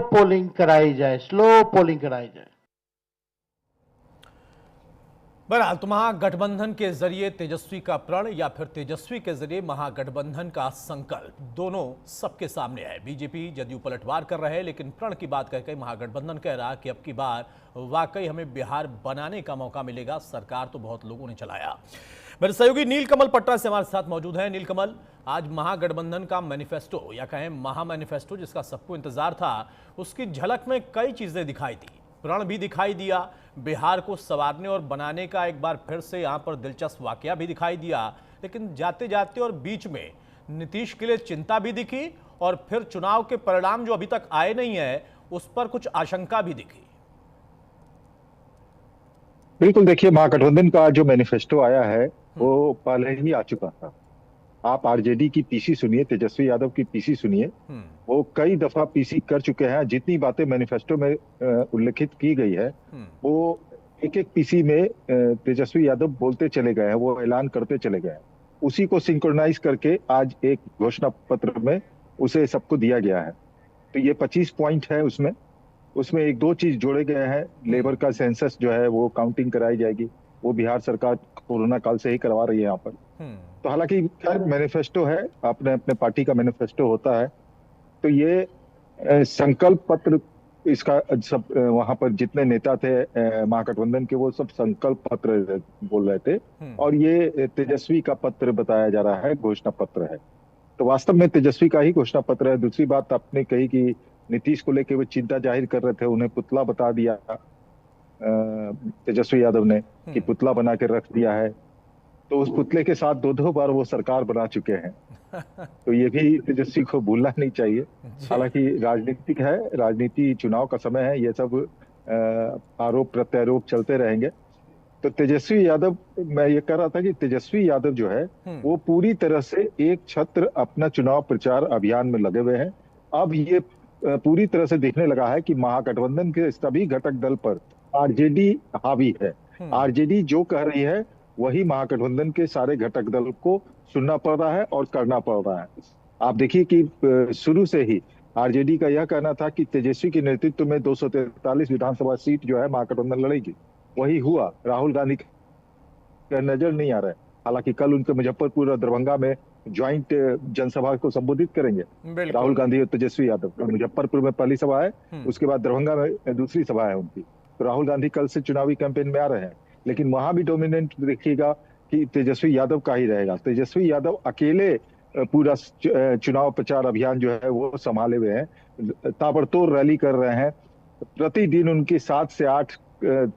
Polling कराई जाए, slow polling कराई जाए। बहरहाल तो महागठबंधन के जरिए तेजस्वी का प्रण या फिर तेजस्वी के जरिए महागठबंधन का संकल्प, दोनों सबके सामने है। बीजेपी जदयू पलटवार कर रहे हैं, लेकिन प्रण की बात करके महागठबंधन कह रहा कि अब की बार वाकई हमें बिहार बनाने का मौका मिलेगा। सरकार तो बहुत लोगों ने चलाया। मेरे सहयोगी नीलकमल पटना से हमारे साथ मौजूद हैं। नीलकमल, आज महागठबंधन का मैनिफेस्टो या कहें महा मैनिफेस्टो, जिसका सबको इंतजार था, उसकी झलक में कई चीजें दिखाई दी। प्रण भी दिखाई दिया, बिहार को संवारने और बनाने का एक बार फिर से यहां पर दिलचस्प वाकया भी दिखाई दिया, लेकिन जाते जाते और बीच में नीतीश के लिए चिंता भी दिखी और फिर चुनाव के परिणाम जो अभी तक आए नहीं है उस पर कुछ आशंका भी दिखी। बिल्कुल, देखिए महागठबंधन का जो मैनिफेस्टो आया है वो पहले ही आ चुका था। आप आरजेडी की पीसी सुनिए, तेजस्वी यादव की पीसी सुनिए, वो कई दफा पीसी कर चुके हैं। जितनी बातें मैनिफेस्टो में उल्लेखित की गई है वो एक एक पीसी में तेजस्वी यादव बोलते चले गए हैं, वो ऐलान करते चले गए हैं। उसी को सिंक्रोनाइज करके आज एक घोषणा पत्र में उसे सबको दिया गया है। तो ये 25 पॉइंट है, उसमें उसमें एक दो चीज जोड़े गए हैं। लेबर का सेंसस जो है वो काउंटिंग कराई जाएगी, वो बिहार सरकार कोरोना काल से ही करवा रही है यहाँ पर। तो हालांकि खैर मैनिफेस्टो है, अपने अपने पार्टी का मैनिफेस्टो होता है। तो ये संकल्प पत्र, इसका सब वहां पर जितने नेता थे महागठबंधन के, वो सब संकल्प पत्र बोल रहे थे, और ये तेजस्वी का पत्र बताया जा रहा है, घोषणा पत्र है। तो वास्तव में तेजस्वी का ही घोषणा पत्र है। दूसरी बात आपने कही कि नीतीश को लेकर वो चिंता जाहिर कर रहे थे, उन्हें पुतला बता दिया तेजस्वी यादव ने कि पुतला बना के रख दिया है। तो उस पुतले के साथ दो दो बार वो सरकार बना चुके हैं। तो ये भी तेजस्वी को भूलना नहीं चाहिए। हालांकि राजनीतिक है, राजनीति चुनाव का समय है, ये सब आरोप प्रत्यारोप चलते रहेंगे। तो तेजस्वी यादव, मैं ये कह रहा था कि तेजस्वी यादव जो है वो पूरी तरह से एक छत्र अपना चुनाव प्रचार अभियान में लगे हुए हैं। अब ये पूरी तरह से दिखने लगा है कि महागठबंधन के सभी घटक दल पर आरजेडी हावी है। आरजेडी जो कह रही है वही महागठबंधन के सारे घटक दल को सुनना पड़ रहा है और करना पड़ रहा है। आप देखिए कि शुरू से ही आरजेडी का यह कहना था कि तेजस्वी के नेतृत्व में 243 विधानसभा सीट जो है महागठबंधन लड़ेगी। वही हुआ। राहुल गांधी का नजर नहीं आ रहा है। हालांकि कल उनके मुजफ्फरपुर और दरभंगा में ज्वाइंट जनसभा को संबोधित करेंगे राहुल गांधी और तेजस्वी यादव। मुजफ्फरपुर में पहली सभा है, उसके बाद दरभंगा में दूसरी सभा है उनकी। तो राहुल गांधी कल से चुनावी कैंपेन में आ रहे हैं, लेकिन वहां भी डोमिनेंट देखिएगा कि तेजस्वी यादव का ही रहेगा। तेजस्वी यादव अकेले पूरा चुनाव प्रचार अभियान जो है वो संभाले हुए हैं, ताबड़तोड़ रैली कर रहे हैं। प्रतिदिन उनकी 7 से 8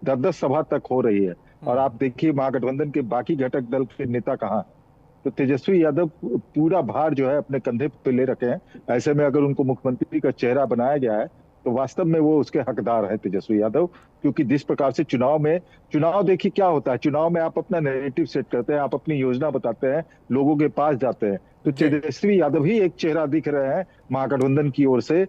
10 सभा तक हो रही है। और आप देखिए महागठबंधन के बाकी घटक दल के नेता कहाँ। तो तेजस्वी यादव पूरा भार जो है अपने कंधे पे ले रखे हैं। ऐसे में अगर उनको मुख्यमंत्री का चेहरा बनाया गया है तो वास्तव में वो उसके हकदार है तेजस्वी यादव। क्योंकि जिस प्रकार से चुनाव देखिए क्या होता है, चुनाव में आप अपना नैरेटिव सेट करते हैं, आप अपनी योजना बताते हैं, लोगों के पास जाते हैं। तो तेजस्वी यादव ही एक चेहरा दिख रहे हैं महागठबंधन की ओर से,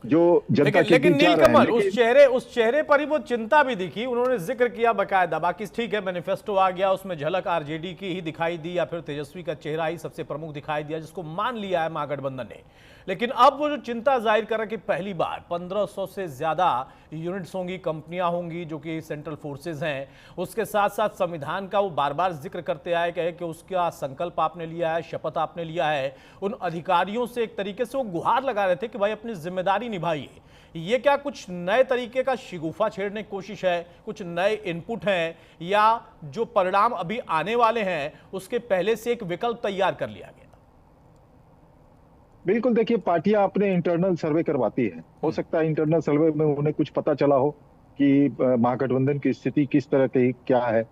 जो जनता के लेकिन बीच जा रहे हैं। नीलकमल, उस चेहरे पर ही वो चिंता भी दिखी, उन्होंने जिक्र किया बकायदा। बाकी ठीक है, मैनिफेस्टो आ गया, उसमें झलक आरजेडी की ही दिखाई दी या फिर तेजस्वी का चेहरा ही सबसे प्रमुख दिखाई दिया, जिसको मान लिया है महागठबंधन ने। लेकिन अब वो जो चिंता जाहिर कर रहा है कि पहली बार 1500 से ज्यादा यूनिट्स होंगी, कंपनियां होंगी जो कि सेंट्रल फोर्सेज हैं, उसके साथ साथ संविधान का वो बार बार जिक्र करते आए कि उसका संकल्प आपने लिया है, शपथ आपने लिया है। उन अधिकारियों से एक तरीके से वो गुहार लगा रहे थे कि भाई अपनी जिम्मेदारी निभाइए। ये क्या कुछ नए तरीके का शिगुफा छेड़ने की कोशिश है, कुछ नए इनपुट हैं, या जो परिणाम अभी आने वाले हैं उसके पहले से एक विकल्प तैयार कर लिया गया? बिल्कुल, देखिए पार्टियां अपने इंटरनल सर्वे करवाती है। हो सकता है इंटरनल सर्वे में उन्हें कुछ पता चला हो कि महागठबंधन की स्थिति किस तरह की क्या है।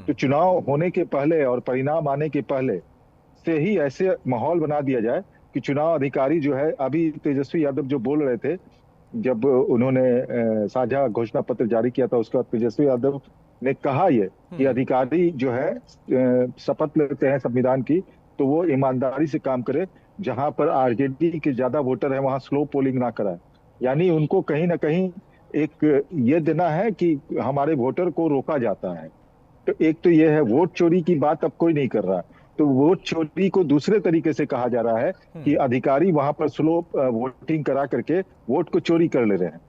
तो चुनाव होने के पहले और परिणाम आने के पहले से ही ऐसे माहौल बना दिया जाए कि चुनाव अधिकारी जो है, अभी तेजस्वी यादव जो बोल रहे थे जब उन्होंने साझा घोषणा पत्र जारी किया था, उसके बाद तेजस्वी यादव ने कहा ये कि अधिकारी जो है शपथ लेते हैं संविधान की तो वो ईमानदारी से काम करे, जहां पर आरजेडी के ज्यादा वोटर है वहां स्लो पोलिंग ना कराए। यानी उनको कहीं ना कहीं एक ये देना है कि हमारे वोटर को रोका जाता है। तो एक तो ये है, वोट चोरी की बात अब कोई नहीं कर रहा। तो वोट चोरी को दूसरे तरीके से कहा जा रहा है कि अधिकारी वहां पर स्लो वोटिंग करा करके वोट को चोरी कर ले रहे हैं।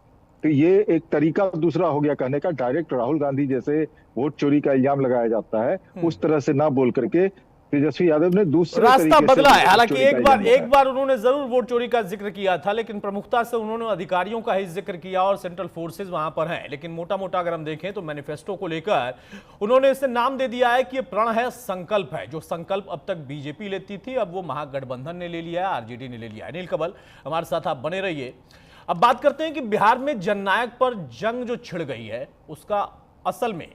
तो ये एक तरीका दूसरा हो गया कहने का। डायरेक्ट राहुल गांधी जैसे वोट चोरी का इल्जाम लगाया जाता है, उस तरह से ना बोल करके तेजस्वी यादव ने दूसरे रास्ता तरीके से बदला है। वोट हालांकि चोरी का इल्जाम एक लगाया। बार उन्होंने जरूर वोट चोरी का जिक्र किया था, लेकिन प्रमुखता से उन्होंने अधिकारियों का ही जिक्र किया और सेंट्रल फोर्सेस वहां पर हैं। लेकिन मोटा मोटा अगर हम देखें तो मैनिफेस्टो को लेकर उन्होंने इसे नाम दे दिया है कि ये प्रण है, संकल्प है। जो संकल्प अब तक बीजेपी लेती थी, अब वो महागठबंधन ने ले लिया है, आरजेडी ने ले लिया है। अनिल कबल हमारे साथ आप बने रहिए। अब बात करते हैं कि बिहार में जननायक पर जंग जो छिड़ गई है, उसका असल में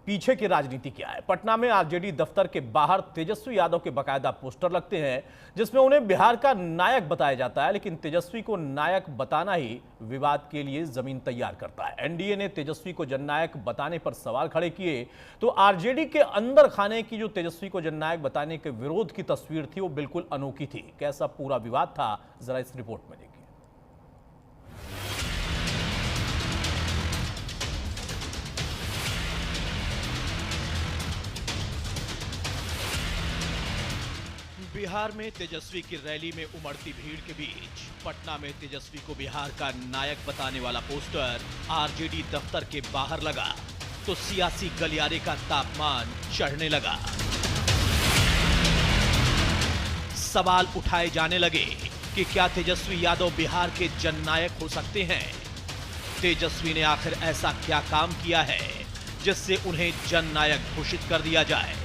पीछे की राजनीति क्या है। पटना में आरजेडी दफ्तर के बाहर तेजस्वी यादव के बाकायदा पोस्टर लगते हैं जिसमें उन्हें बिहार का नायक बताया जाता है, लेकिन तेजस्वी को नायक बताना ही विवाद के लिए जमीन तैयार करता है। एनडीए ने तेजस्वी को जननायक बताने पर सवाल खड़े किए तो आरजेडी के अंदर खाने की जो तेजस्वी को जननायक बताने के विरोध की तस्वीर थी वो बिल्कुल अनोखी थी। कैसा पूरा विवाद था, जरा इस रिपोर्ट में देखिए। बिहार में तेजस्वी की रैली में उमड़ती भीड़ के बीच पटना में तेजस्वी को बिहार का नायक बताने वाला पोस्टर आरजेडी दफ्तर के बाहर लगा तो सियासी गलियारे का तापमान चढ़ने लगा। सवाल उठाए जाने लगे कि क्या तेजस्वी यादव बिहार के जननायक हो सकते हैं। तेजस्वी ने आखिर ऐसा क्या काम किया है जिससे उन्हें जननायक घोषित कर दिया जाए।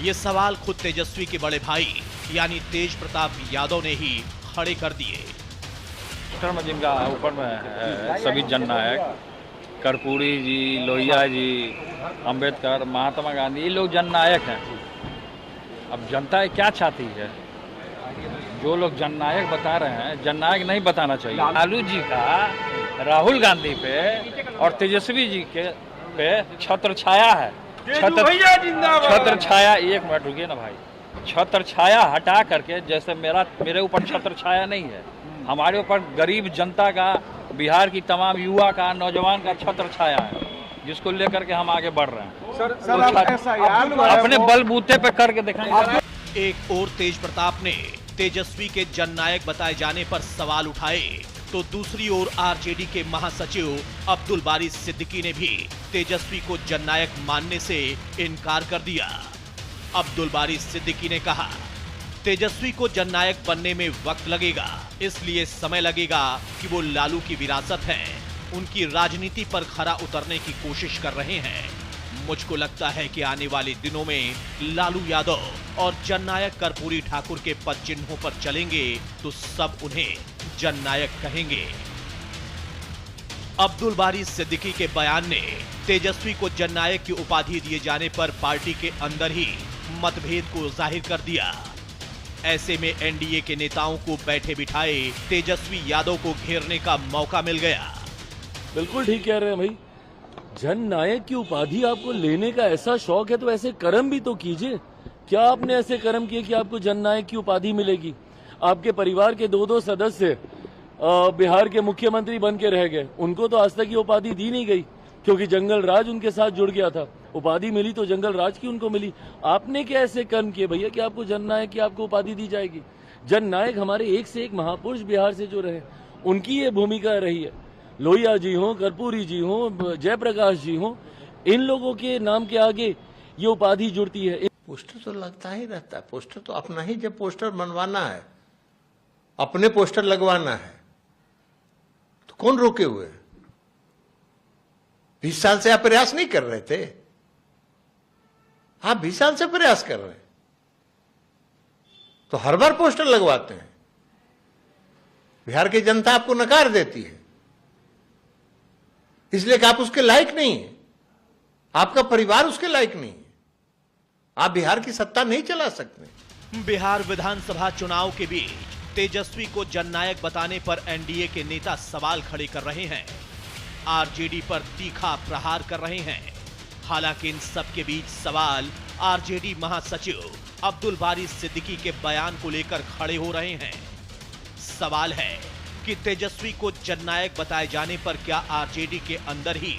ये सवाल खुद तेजस्वी के बड़े भाई यानी तेज प्रताप यादव ने ही खड़े कर दिए। में जिनका ऊपर में है सभी जननायक, कर्पूरी जी, लोहिया जी, अंबेडकर, महात्मा गांधी, ये लोग जननायक हैं। अब जनता क्या चाहती है? जो लोग जननायक बता रहे हैं, जननायक नहीं बताना चाहिए। लालू जी का राहुल गांधी पे और तेजस्वी जी के पे छत्र छाया है। छत्र छाया, एक मिनट रुकिए ना भाई। छत्र छाया हटा करके, जैसे मेरे ऊपर छत्र छाया नहीं है, हमारे ऊपर गरीब जनता का, बिहार की तमाम युवा का, नौजवान का छत्र छाया है, जिसको लेकर के हम आगे बढ़ रहे हैं। तो अपने बलबूते पे करके दिखाएंगे। एक और तेज प्रताप ने तेजस्वी के जननायक बताए जाने पर सवाल उठाए तो दूसरी ओर आरजेडी के महासचिव अब्दुल बारी सिद्दीकी ने भी तेजस्वी को जननायक मानने से इनकार कर दिया। अब्दुल बारी सिद्दीकी ने कहा, तेजस्वी को जननायक बनने में वक्त लगेगा, इसलिए समय लगेगा कि वो लालू की विरासत है, उनकी राजनीति पर खरा उतरने की कोशिश कर रहे हैं। मुझको लगता है कि आने वाले दिनों में लालू यादव और जननायक कर्पूरी ठाकुर के पद चिन्हों पर चलेंगे तो सब उन्हें जननायक कहेंगे। अब्दुल बारी सिद्दीकी के बयान ने तेजस्वी को जननायक की उपाधि दिए जाने पर पार्टी के अंदर ही मतभेद को जाहिर कर दिया। ऐसे में एनडीए के नेताओं को बैठे बिठाए तेजस्वी यादव को घेरने का मौका मिल गया। बिल्कुल ठीक कह रहे हैं भाई। जननायक की उपाधि आपको लेने का ऐसा शौक है तो ऐसे कर्म भी तो कीजिए। क्या आपने ऐसे कर्म किए कि आपको जननायक की उपाधि मिलेगी? आपके परिवार के 2-2 सदस्य बिहार के मुख्यमंत्री बन के रह गए, उनको तो आज तक ये उपाधि दी नहीं गई क्योंकि जंगल राज उनके साथ जुड़ गया था। उपाधि मिली तो जंगल राज की उनको मिली। आपने क्या ऐसे कर्म किए भैया कि आपको जननायक की आपको उपाधि दी जाएगी? जननायक हमारे एक से एक महापुरुष बिहार से जो रहे, उनकी ये भूमिका रही है। लोहिया जी हो, कर्पूरी जी हो, जयप्रकाश जी हो, इन लोगों के नाम के आगे ये उपाधि जुड़ती है। पोस्टर तो लगता ही रहता है। पोस्टर तो अपना ही, जब पोस्टर बनवाना है, अपने पोस्टर लगवाना है तो कौन रोके हुए? 20 साल से आप प्रयास नहीं कर रहे थे? आप 20 साल से प्रयास कर रहे हैं तो हर बार पोस्टर लगवाते हैं। बिहार की जनता आपको नकार देती है इसलिए कि आप उसके लायक नहीं है, आपका परिवार उसके लायक नहीं है, आप बिहार की सत्ता नहीं चला सकते। बिहार विधानसभा चुनाव के बीच तेजस्वी को जननायक बताने पर एनडीए के नेता सवाल खड़े कर रहे हैं, आरजेडी पर तीखा प्रहार कर रहे हैं। हालांकि इन सब के बीच सवाल आरजेडी महासचिव अब्दुल बारी सिद्दीकी के बयान को लेकर खड़े हो रहे हैं। सवाल है कि तेजस्वी को जननायक बताए जाने पर क्या आरजेडी के अंदर ही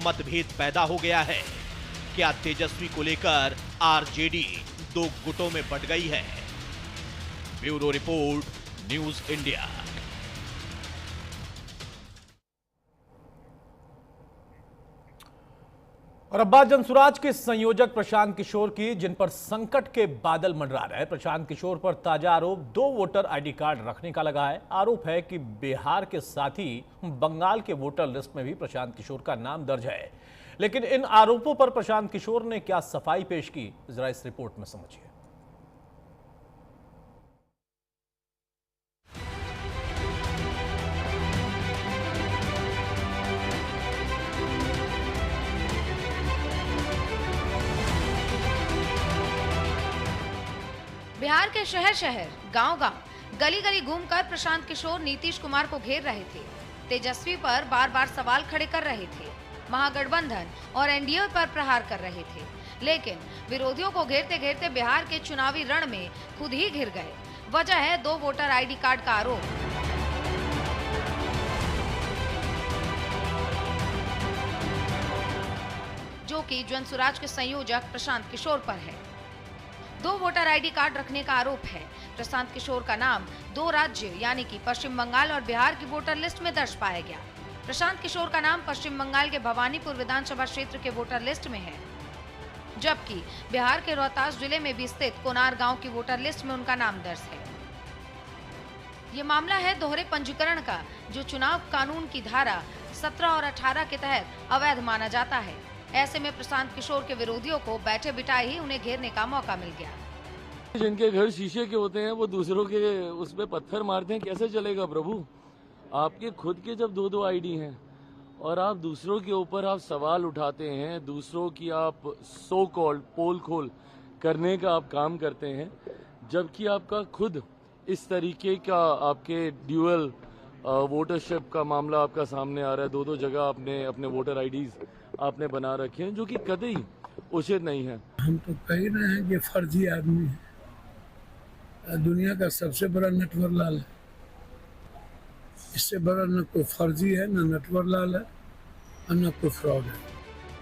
मतभेद पैदा हो गया है? क्या तेजस्वी को लेकर आरजेडी दो गुटों में बंट गई है। Bureau report, news India. और अब बात जनसुराज के संयोजक प्रशांत किशोर की, जिन पर संकट के बादल मंडरा रहे हैं। प्रशांत किशोर पर ताजा आरोप 2 वोटर आईडी कार्ड रखने का लगा है। आरोप है कि बिहार के साथ ही बंगाल के वोटर लिस्ट में भी प्रशांत किशोर का नाम दर्ज है। लेकिन इन आरोपों पर प्रशांत किशोर ने क्या सफाई पेश की, जरा इस रिपोर्ट में समझिए। बिहार के शहर शहर, गांव गांव, गली गली घूमकर प्रशांत किशोर नीतीश कुमार को घेर रहे थे। तेजस्वी पर बार बार सवाल खड़े कर रहे थे। महागठबंधन और एनडीए पर प्रहार कर रहे थे। लेकिन विरोधियों को घेरते घेरते बिहार के चुनावी रण में खुद ही घिर गए। वजह है 2 वोटर आईडी कार्ड का आरोप। जो कि जनसुराज के संयोजक प्रशांत किशोर पर है। 2 वोटर आईडी कार्ड रखने का आरोप है। प्रशांत किशोर का नाम 2 राज्य यानी कि पश्चिम बंगाल और बिहार की वोटर लिस्ट में दर्ज पाया गया। प्रशांत किशोर का नाम पश्चिम बंगाल के भवानीपुर विधानसभा क्षेत्र के वोटर लिस्ट में है, जबकि बिहार के रोहतास जिले में भी स्थित कोनार गांव की वोटर लिस्ट में उनका नाम दर्ज है। ये मामला है दोहरे पंजीकरण का, जो चुनाव कानून की धारा 17 और 18 के तहत अवैध माना जाता है। ऐसे में प्रशांत किशोर के विरोधियों को बैठे बिठाए ही उन्हें घेरने का मौका मिल गया। जिनके घर शीशे के होते हैं वो दूसरों के उस पे पत्थर मारते हैं, कैसे चलेगा प्रभु? आपके खुद के जब 2-2 आईडी हैं और आप दूसरों के ऊपर आप सवाल उठाते हैं, दूसरों की आप सो कॉल्ड पोल खोल करने का आप काम करते हैं, जबकि आपका खुद इस तरीके का आपके ड्यूअल वोटरशिप का मामला आपका सामने आ रहा है। 2-2 जगह आपने अपने वोटर आईडीज आपने बना रखे हैं, जो कि कतई उचित नहीं है। हम तो कह रहे हैं कि फर्जी आदमी है। दुनिया का सबसे बड़ा नटवर लाल है। इससे बड़ा न कोई फर्जी है, न नटवर लाल है और न कोई फ्रॉड है।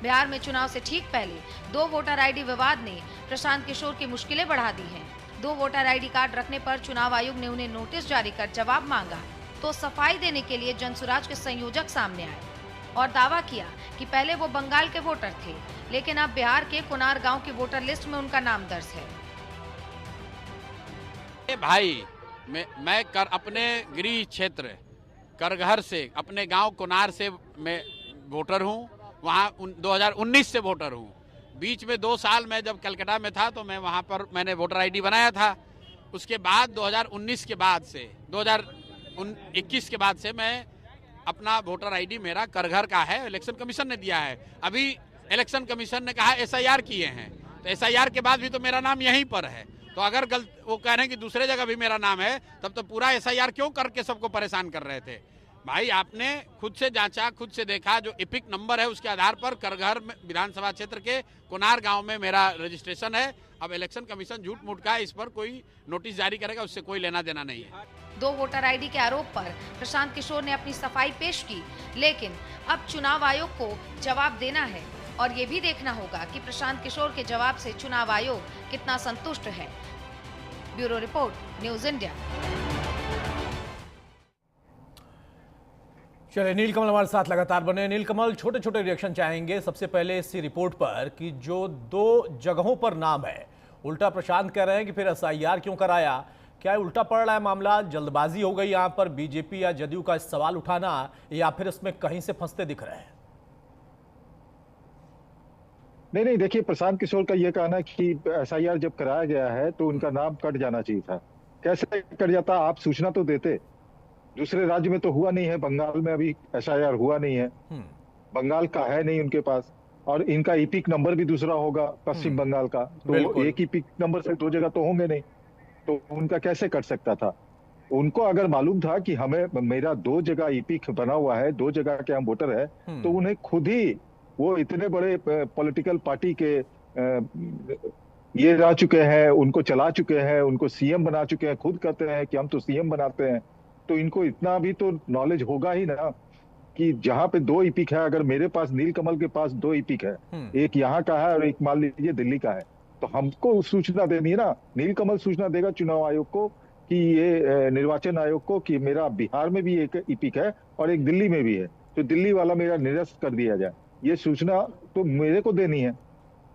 बिहार में चुनाव से ठीक पहले 2 वोटर आईडी विवाद ने प्रशांत किशोर की मुश्किलें बढ़ा दी हैं। 2 वोटर आईडी कार्ड रखने पर चुनाव आयोग ने उन्हें नोटिस जारी कर जवाब मांगा, तो सफाई देने के लिए जनसुराज के संयोजक सामने आए और दावा किया कि पहले वो बंगाल के वोटर थे, लेकिन अब बिहार के कोनार गांव की वोटर लिस्ट में उनका नाम दर्ज है। भाई मैं अपने गृह क्षेत्र करघर से, अपने गांव कोनार से मैं वोटर हूं। वहां 2019 से वोटर हूं। बीच में 2 साल मैं जब कलकत्ता में था तो मैं वहां पर मैंने वोटर आईडी बनाया था। उसके बाद 2019 के बाद से 2021 के बाद से मैं अपना वोटर आईडी मेरा करघर का है, इलेक्शन कमीशन ने दिया है। अभी इलेक्शन कमीशन ने कहा एसआईआर किए हैं, तो एसआईआर के बाद भी तो मेरा नाम यहीं पर है। तो अगर वो कह रहे हैं कि दूसरे जगह भी मेरा नाम है, तब तो पूरा एसआईआर क्यों करके सबको परेशान कर रहे थे? भाई आपने खुद से जांचा, खुद से देखा, जो इपिक नंबर है उसके आधार पर करघर विधानसभा क्षेत्र के कोनार गांव में मेरा रजिस्ट्रेशन है। अब इलेक्शन कमीशन झूठ मूठ का इस पर कोई नोटिस जारी करेगा, उससे कोई लेना देना नहीं है। 2 वोटर आईडी के आरोप पर प्रशांत किशोर ने अपनी सफाई पेश की, लेकिन अब चुनाव आयोग को जवाब देना है और ये भी देखना होगा कि प्रशांत किशोर के जवाब से चुनाव आयोग कितना संतुष्ट है। Bureau report, news India. चलिए, नीलकमल हमारे साथ लगातार बने। नीलकमल, छोटे छोटे रिएक्शन चाहेंगे सबसे पहले इसी रिपोर्ट पर कि जो 2 जगहों पर नाम है, उल्टा प्रशांत कह रहे हैं कि फिर एसआईआर क्यों कराया? क्या उल्टा पड़ रहा है मामला? जल्दबाजी हो गई यहाँ पर बीजेपी या जदयू का सवाल उठाना, या फिर इसमें कहीं से फंसते दिख रहे हैं? नहीं, देखिए, प्रशांत किशोर का यह कहना है कि एसआईआर जब कराया गया है तो उनका नाम कट जाना चाहिए था। कैसे कट जाता? आप सूचना तो देते। दूसरे राज्य में तो हुआ नहीं है, बंगाल में अभी एसआईआर हुआ नहीं है, बंगाल का है नहीं उनके पास, और इनका ईपिक नंबर भी दूसरा होगा पश्चिम बंगाल का, तो एक ईपिक नंबर से 2 जगह तो होंगे नहीं, तो उनका कैसे कट सकता था? उनको अगर मालूम था कि मेरा 2 जगह ईपिक बना हुआ है, 2 जगह के हम वोटर है, तो उन्हें खुद ही, वो इतने बड़े पॉलिटिकल पार्टी के ये रह चुके हैं, उनको चला चुके हैं, उनको सीएम बना चुके हैं, खुद कहते हैं कि हम तो सीएम बनाते हैं, तो इनको इतना भी तो नॉलेज होगा ही ना कि जहां पे 2 ईपिक है, अगर मेरे पास नीलकमल के पास 2 ईपिक है, एक यहाँ का है और एक मान लीजिए दिल्ली का है, तो हमको सूचना देनी है ना। नीलकमल सूचना देगा चुनाव आयोग को कि ये निर्वाचन आयोग को कि मेरा बिहार में भी एक इपिक है और एक दिल्ली में भी है, तो दिल्ली वाला मेरा निरस्त कर दिया जाए। ये सूचना तो मेरे को देनी है।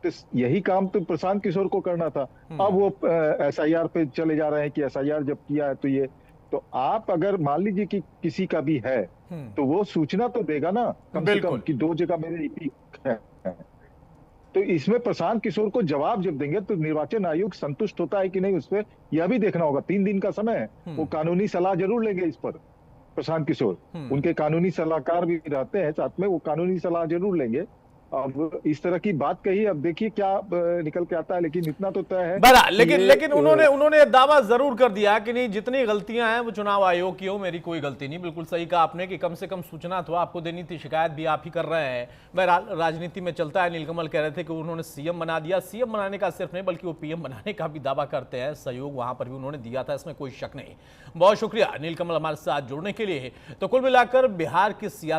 तो यही काम तो प्रशांत किशोर को करना था। अब वो SIR पे चले जा रहे हैं कि SIR जब किया है तो ये, तो आप अगर मान लीजिए कि किसी का भी है तो वो सूचना तो देगा ना कम से कम कि 2 जगह मेरे इपिक है। तो इसमें प्रशांत किशोर को जवाब जब देंगे तो निर्वाचन आयोग संतुष्ट होता है कि नहीं, उस पर यह भी देखना होगा। 3 दिन का समय है, वो कानूनी सलाह जरूर लेंगे इस पर। प्रशांत किशोर उनके कानूनी सलाहकार भी रहते हैं साथ में, वो कानूनी सलाह जरूर लेंगे। अब इस तरह की बात कही, अब देखिए क्या निकल के आता है, लेकिन इतना तो तय है। बड़ा लेकिन उन्होंने दावा जरूर कर दिया कि नहीं, जितनी गलतियां हैं वो चुनाव आयोग की हो, मेरी कोई गलती नहीं। बिल्कुल सही कहा आपने कि कम से कम सूचना तो आपको देनी थी, शिकायत भी आप ही कर रहे हैं। बहरहाल राजनीति में चलता है। नीलकमल कह रहे थे कि उन्होंने सीएम बना दिया। सीएम बनाने का सिर्फ नहीं बल्कि वो पीएम बनाने का भी दावा करते हैं। सहयोग वहां पर भी उन्होंने दिया था, इसमें कोई शक नहीं। बहुत शुक्रिया नीलकमल हमारे साथ जुड़ने के लिए। तो कुल मिलाकर बिहार की सियासत